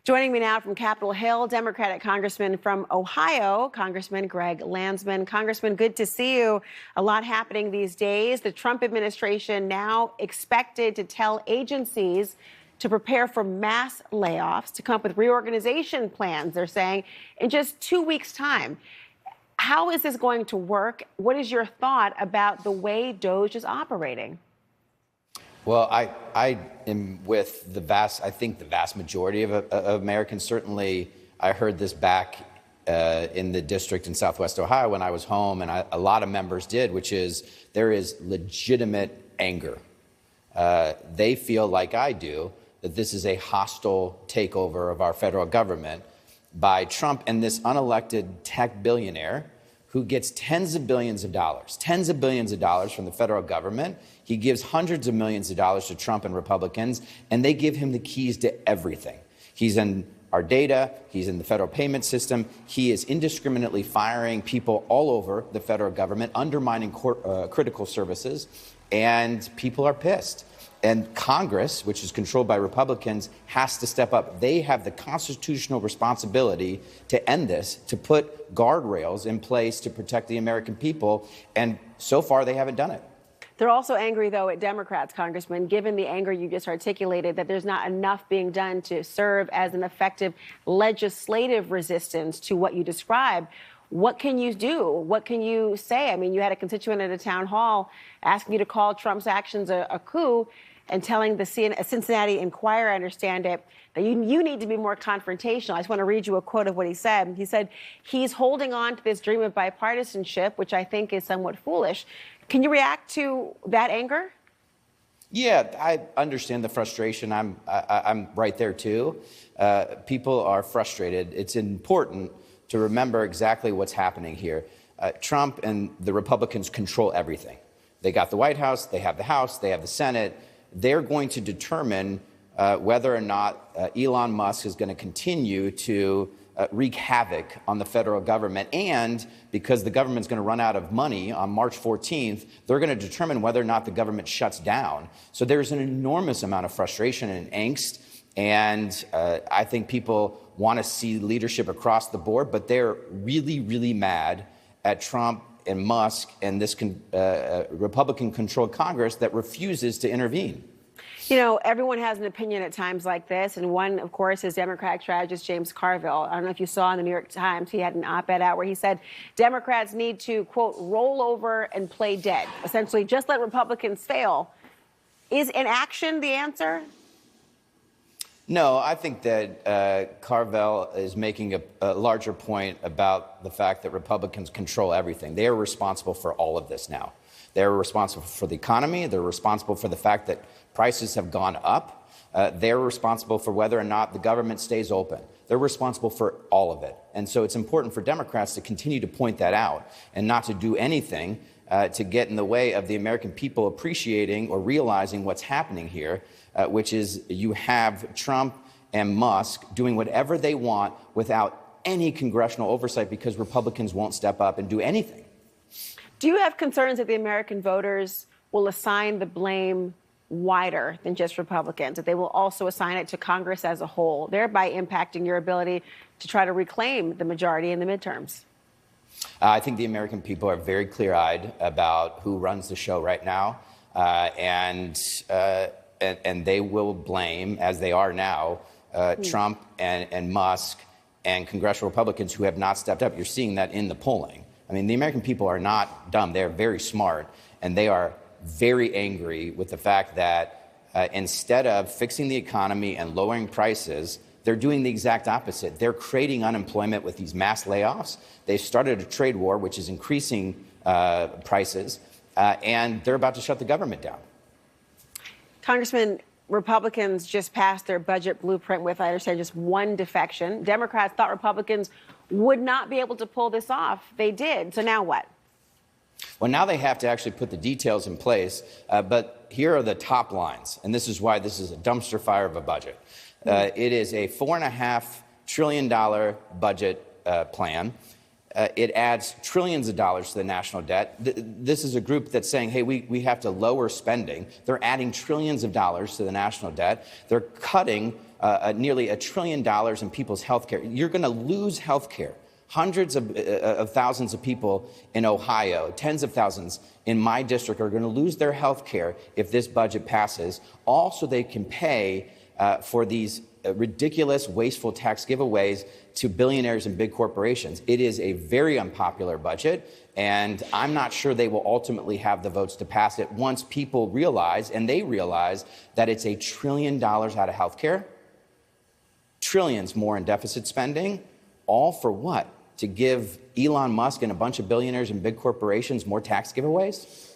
Joining me now from Capitol Hill, Democratic Congressman from Ohio, Congressman Greg Landsman. Congressman, good to see you. A lot happening these days. The Trump administration now expected to tell agencies to prepare for mass layoffs, to come up with reorganization plans, they're saying, in just 2 weeks' time. How is this going to work? What is your thought about the way DOJ is operating? Well, I am with the vast majority of Americans. Certainly, I heard this back in the district in Southwest Ohio when I was home, and a lot of members did, which is there is legitimate anger. They feel like I do, that this is a hostile takeover of our federal government by Trump and this unelected tech billionaire who gets tens of billions of dollars from the federal government. He gives hundreds of millions of dollars to Trump and Republicans, and they give him the keys to everything. He's in our data. He's in the federal payment system. He is indiscriminately firing people all over the federal government, undermining critical services, and people are pissed. And Congress, which is controlled by Republicans, has to step up. They have the constitutional responsibility to end this, to put guardrails in place to protect the American people. And so far, they haven't done it. They're also angry, though, at Democrats, Congressman, given the anger you just articulated, that there's not enough being done to serve as an effective legislative resistance to what you described. What can you do? What can you say? I mean, you had a constituent at a town hall asking you to call Trump's actions a coup and telling the Cincinnati Enquirer, I understand it, that you need to be more confrontational. I just want to read you a quote of what he said. He said, he's holding on to this dream of bipartisanship, which I think is somewhat foolish. Can you react to that anger? Yeah, I understand the frustration. I'm right there, too. People are frustrated. It's important to remember exactly what's happening here. Trump and the Republicans control everything. They got the White House, they have the Senate. They're going to determine whether or not Elon Musk is going to continue to wreak havoc on the federal government. And because the government's going to run out of money on March 14th, they're going to determine whether or not the government shuts down. So there's an enormous amount of frustration and angst. And I think people want to see leadership across the board, but they're really, really mad at Trump and Musk and this Republican-controlled Congress that refuses to intervene. You know, everyone has an opinion at times like this, and one, of course, is Democratic strategist James Carville. I don't know if you saw in the New York Times, he had an op-ed out where he said Democrats need to, quote, roll over and play dead, essentially just let Republicans fail. Is inaction the answer? No, I think that Carville is making a larger point about the fact that Republicans control everything. They are responsible for all of this now. They're responsible for the economy. They're responsible for the fact that prices have gone up. They're responsible for whether or not the government stays open. They're responsible for all of it. And so it's important for Democrats to continue to point that out and not to do anything to get in the way of the American people appreciating or realizing what's happening here, which is you have Trump and Musk doing whatever they want without any congressional oversight because Republicans won't step up and do anything. Do you have concerns that the American voters will assign the blame wider than just Republicans, that they will also assign it to Congress as a whole, thereby impacting your ability to try to reclaim the majority in the midterms? I think the American people are very clear-eyed about who runs the show right now, and they will blame, as they are now, Trump and Musk and congressional Republicans who have not stepped up. You're seeing that in the polling. I mean, the American people are not dumb. They're very smart, and they are very angry with the fact that instead of fixing the economy and lowering prices, they're doing the exact opposite. They're creating unemployment with these mass layoffs. They've started a trade war, which is increasing prices, and they're about to shut the government down. Congressman, Republicans just passed their budget blueprint with, I understand, just one defection. Democrats thought Republicans would not be able to pull this off. They did. So now what? Well, now they have to actually put the details in place. But here are the top lines. And this is why this is a dumpster fire of a budget. It is a $4.5 trillion budget plan. it adds trillions of dollars to the national debt. This is a group that's saying, hey, we have to lower spending. They're adding trillions of dollars to the national debt. They're cutting nearly $1 trillion in people's health care. You're going to lose health care. Hundreds of thousands of people in Ohio, tens of thousands in my district are going to lose their health care if this budget passes, all so they can pay for these ridiculous, wasteful tax giveaways to billionaires and big corporations. It is a very unpopular budget, and I'm not sure they will ultimately have the votes to pass it once people realize, and they realize, that it's $1 trillion out of healthcare, trillions more in deficit spending, all for what? To give Elon Musk and a bunch of billionaires and big corporations more tax giveaways?